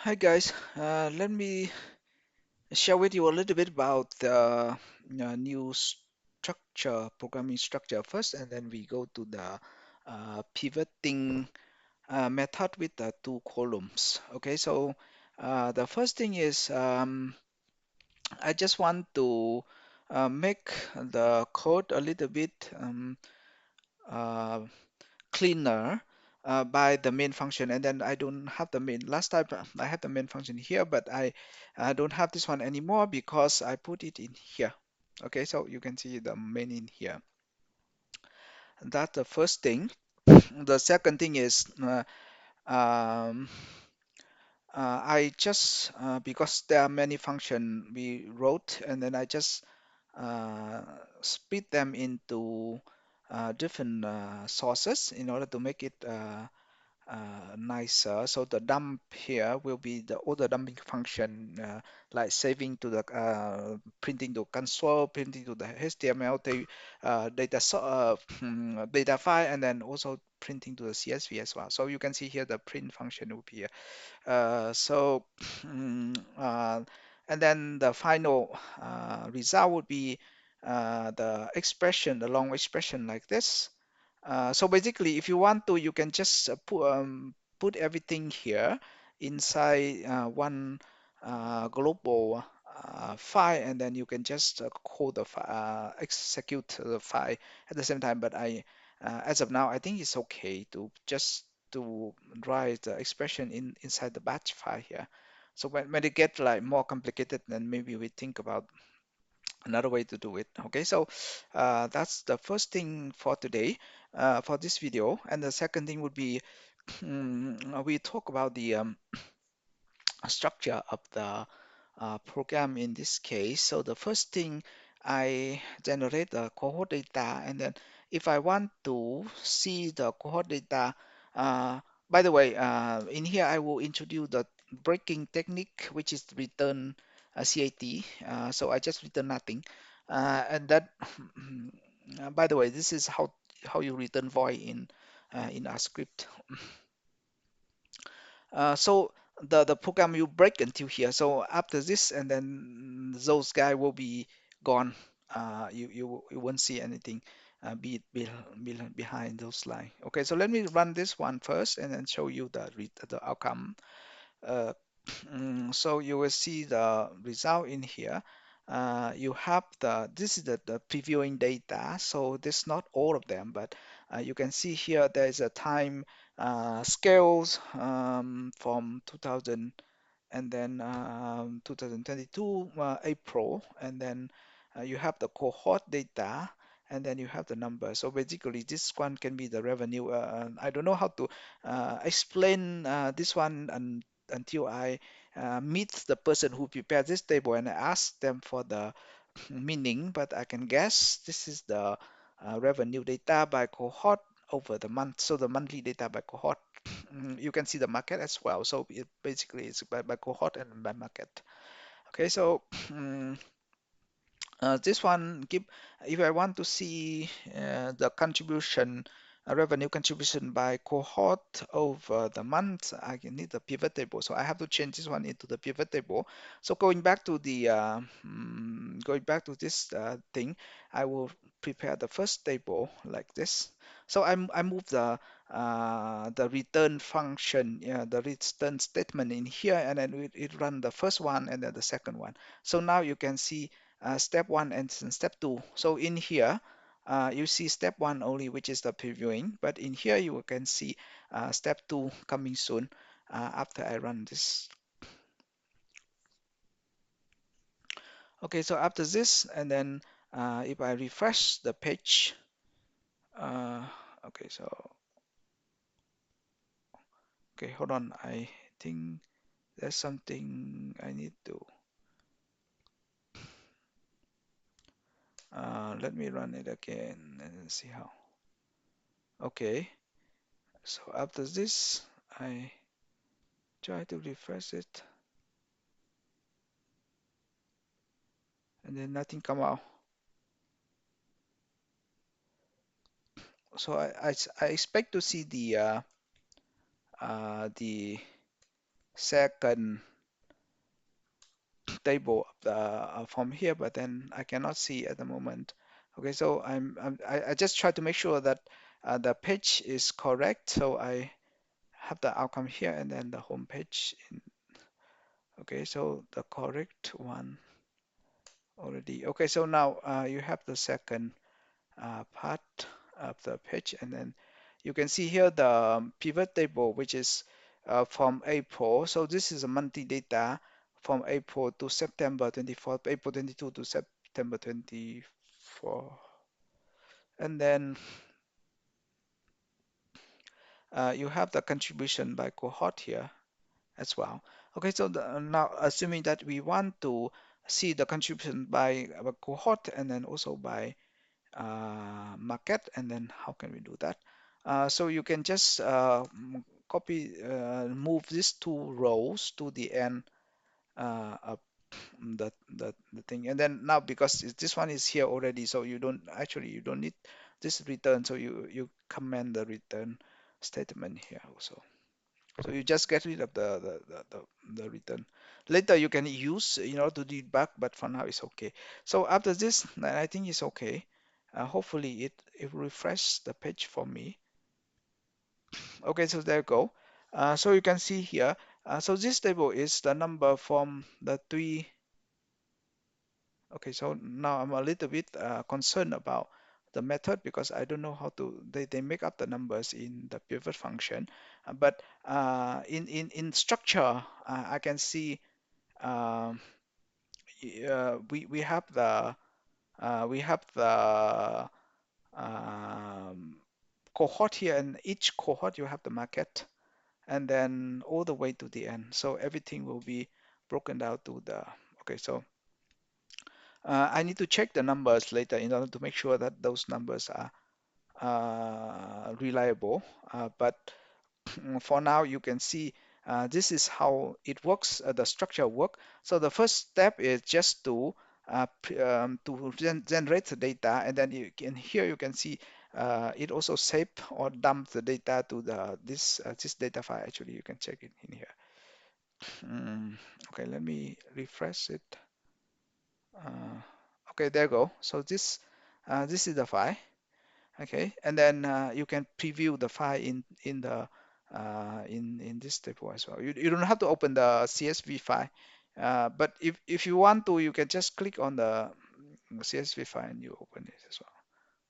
Hi guys, let me share with you a little bit about the new structure, programming structure first, and then we go to the pivoting method with the two columns. Okay, so the first thing is I just want to make the code a little bit uh, cleaner by the main function, and then I don't have the main. Last time I had the main function here, but I don't have this one anymore because I put it in here. Okay, so you can see the main in here. That's the first thing. The second thing is um, I just because there are many function we wrote, and then I just uh, split them into different sources in order to make it nicer. So the dump here will be the order dumping function, like saving to the printing to console, printing to the HTML data data file, and then also printing to the CSV as well. So you can see here the print function will be here. So and then the final result would be the expression, the long expression like this. So basically, if you want to, you can just put everything here inside one global file, and then you can just call the execute the file at the same time. But as of now, I think it's okay to just to write the expression inside the batch file here. So when it get like more complicated, then maybe we think about another way to do it. Okay, so that's the first thing for today, for this video. And the second thing would be we talk about the structure of the program in this case. So the first thing, I generate the cohort data, and then if I want to see the cohort data, uh, by the way, in here I will introduce the breaking technique, which is return CAT. So I just return nothing, and that. By the way, this is how you return void in rscript. So the program will break until here. So after this, and then those guy will be gone. You won't see anything behind those line. Okay, so let me run this one first, and then show you the outcome. Uh, so you will see the result in here. You have this is the previewing data. So this not all of them, but you can see here there is a time scales from 2000, and then 2022 April, and then you have the cohort data, and then you have the number. So basically, this one can be the revenue. I don't know how to explain this one until I meet the person who prepared this table and I ask them for the meaning, but I can guess this is the revenue data by cohort over the month. So the monthly data by cohort. You can see the market as well. So it basically is by cohort and by market. Okay, so this one give, if I want to see the contribution, revenue contribution by cohort over the month, I can need the pivot table. So I have to change this one into the pivot table. So going back to this thing, I will prepare the first table like this. So I move the return function, the return statement in here, and then it run the first one and then the second one. So now you can see step one and step two. So in here, you see step one only, which is the previewing, but in here you can see step two coming soon after I run this. Okay, so after this, and then if I refresh the page, uh, okay, so, okay, hold on. I think there's something I need to, let me run it again and see how. Okay, so after this, I try to refresh it, and then nothing come out. So I expect to see the second table from here, but then I cannot see at the moment. Okay, so I just try to make sure that the page is correct. So I have the outcome here and then the home page. Okay, so the correct one already. Okay, so now you have the second part of the page, and then you can see here the pivot table, which is from April. So this is a monthly data from April to September 24, April 22 to September 24. And then you have the contribution by cohort here as well. Okay, so now assuming that we want to see the contribution by cohort and then also by market, and then how can we do that? So you can just move these two rows to the end of the thing, and then now because this one is here already, so you don't need this return, so you comment the return statement here also. So you just get rid of the return. Later you can use in order to debug, but for now it's okay. So after this, I think it's okay. Hopefully it refresh the page for me. Okay, so there you go. So you can see here. So this table is the number from the three. Okay, so now I'm a little bit concerned about the method because I don't know how to they make up the numbers in the pivot function. But in structure, I can see um, we have the um, cohort here, and each cohort you have the market, and then all the way to the end. So everything will be broken down to the. Okay, so I need to check the numbers later in order to make sure that those numbers are reliable. But for now, you can see this is how it works, the structure work. So the first step is just to generate the data, and then here you can see it also save or dump the data to this data file. Actually, you can check it in here. Okay, let me refresh it. Uh, okay, there you go. So this is the file. Okay, and then you can preview the file in the in this table as well. You don't have to open the CSV file, but if you want to, you can just click on the CSV file and you open it as well.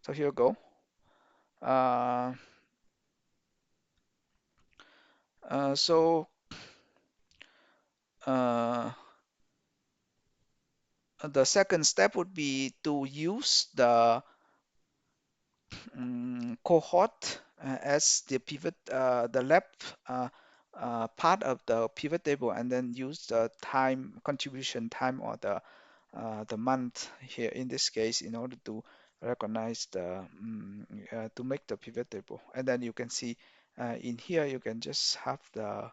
So here you go. Uh, so uh, the second step would be to use the cohort as the pivot, the left part of the pivot table, and then use the time contribution time or the month here in this case in order to recognize to make the pivot table. And then you can see in here you can just have the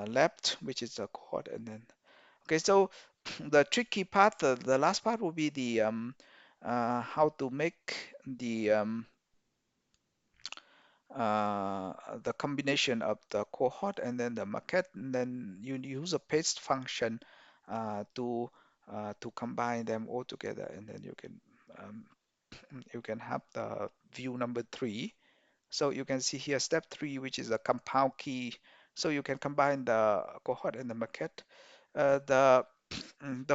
left, which is the cohort, and then okay. So the tricky part, the last part will be how to make the combination of the cohort and then the market, and then you use a paste function to combine them all together, and then um, you can have the view number three. So you can see here step three, which is a compound key. So you can combine the cohort and the market. The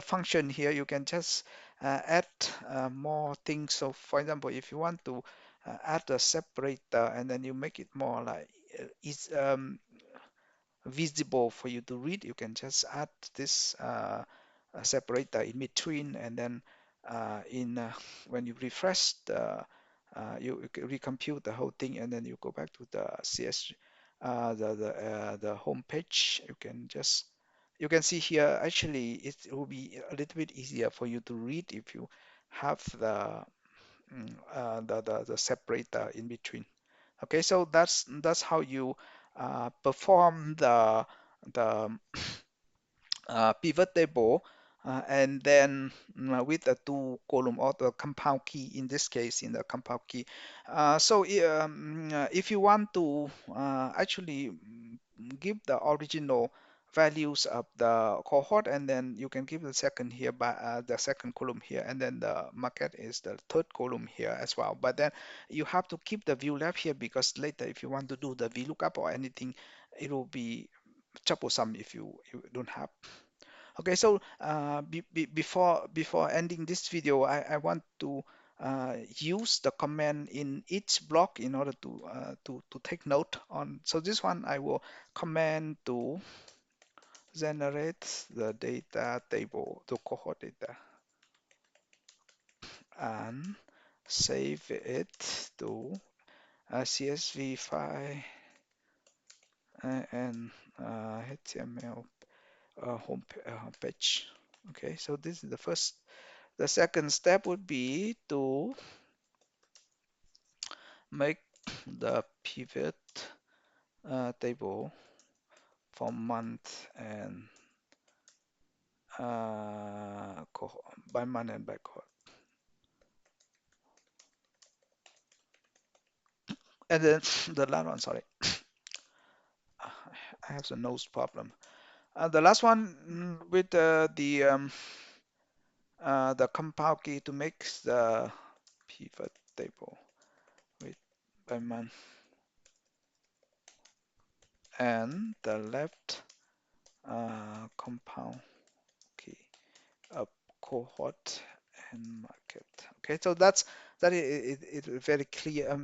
function here, you can just add more things. So for example, if you want to add a separator and then you make it more like is visible for you to read, you can just add this separator in between, and then in when you refresh you recompute the whole thing, and then you go back to the CS the home page. You can see here actually it will be a little bit easier for you to read if you have the separator in between. Okay, so that's how you perform the pivot table, and then with the two column or the compound key in this case in the compound key. If you want to actually give the original values of the cohort, and then you can give the second here by the second column here, and then the market is the third column here as well. But then you have to keep the view left here, because later if you want to do the VLOOKUP or anything, it will be troublesome if you don't have. Okay, so before ending this video, I want to use the command in each block in order to take note on. So this one I will command to generate the data table, the cohort data, and save it to a CSV file and HTML page. Okay, so this is the first. The second step would be to make the pivot table for month and by month and by cohort. And then the last one, sorry, I have the nose problem. The last one with the compile key to make the pivot table with by month, and the left compound key of cohort and market. Okay, so that it very clear.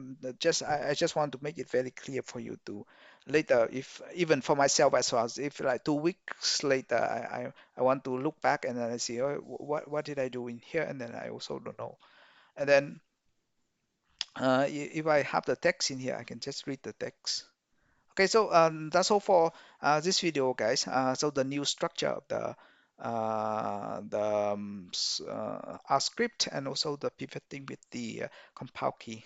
I just want to make it very clear for you to later, if even for myself as well, if like 2 weeks later I want to look back and then I see, oh, what did I do in here, and then I also don't know. And then if I have the text in here, I can just read the text. Okay, so that's all for this video, guys. So the new structure of the rscript, and also the pivoting with the compile key.